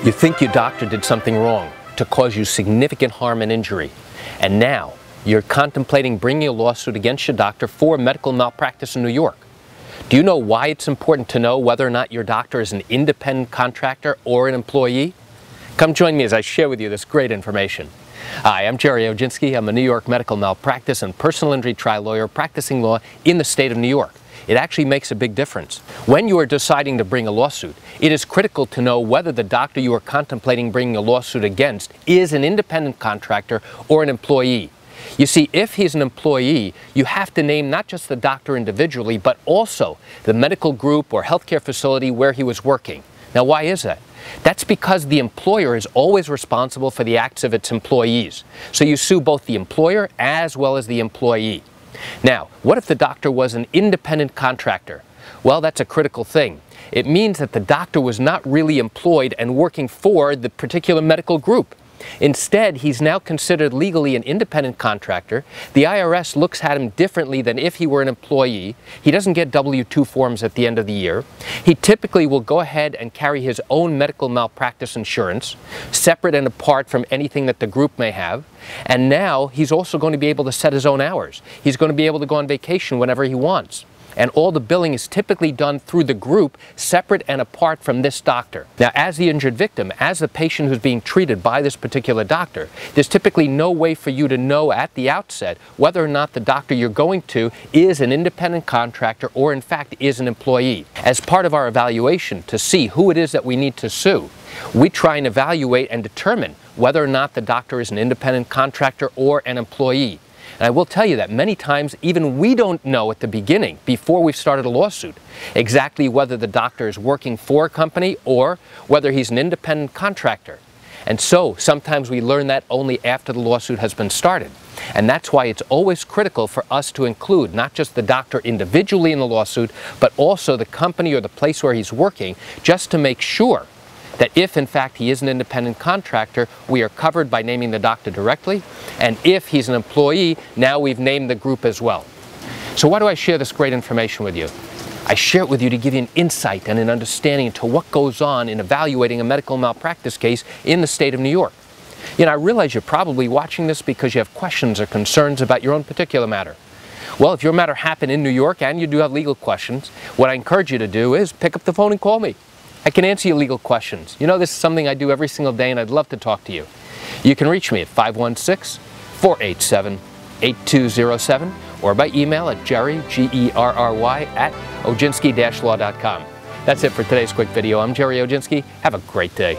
You think your doctor did something wrong to cause you significant harm and injury, and now you're contemplating bringing a lawsuit against your doctor for medical malpractice in New York. Do you know why it's important to know whether or not your doctor is an independent contractor or an employee? Come join me as I share with you this great information. Hi, I'm Gerry Oginski. I'm a New York medical malpractice and personal injury trial lawyer practicing law in the state of New York. It actually makes a big difference. When you are deciding to bring a lawsuit, it is critical to know whether the doctor you are contemplating bringing a lawsuit against is an independent contractor or an employee. You see, if he's an employee, you have to name not just the doctor individually, but also the medical group or healthcare facility where he was working. Now, why is that? That's because the employer is always responsible for the acts of its employees. So you sue both the employer as well as the employee. Now, what if the doctor was an independent contractor? Well, that's a critical thing. It means that the doctor was not really employed and working for the particular medical group. Instead, he's now considered legally an independent contractor. The IRS looks at him differently than if he were an employee. He doesn't get W-2 forms at the end of the year. He typically will go ahead and carry his own medical malpractice insurance, separate and apart from anything that the group may have. And now he's also going to be able to set his own hours. He's going to be able to go on vacation whenever he wants. And all the billing is typically done through the group, separate and apart from this doctor. Now, as the injured victim, as the patient who's being treated by this particular doctor, there's typically no way for you to know at the outset whether or not the doctor you're going to is an independent contractor or, in fact, is an employee. As part of our evaluation to see who it is that we need to sue, we try and evaluate and determine whether or not the doctor is an independent contractor or an employee. And I will tell you that many times even we don't know at the beginning, before we've started a lawsuit, exactly whether the doctor is working for a company or whether he's an independent contractor. And so sometimes we learn that only after the lawsuit has been started. And that's why it's always critical for us to include not just the doctor individually in the lawsuit, but also the company or the place where he's working, just to make sure that if, in fact, he is an independent contractor, we are covered by naming the doctor directly, and if he's an employee, now we've named the group as well. So why do I share this great information with you? I share it with you to give you an insight and an understanding into what goes on in evaluating a medical malpractice case in the state of New York. You know, I realize you're probably watching this because you have questions or concerns about your own particular matter. Well, if your matter happened in New York and you do have legal questions, what I encourage you to do is pick up the phone and call me. I can answer your legal questions. You know, this is something I do every single day, and I'd love to talk to you. You can reach me at 516-487-8207 or by email at Gerry, G-E-R-R-Y, at oginski-law.com. That's it for today's quick video. I'm Gerry Oginski. Have a great day.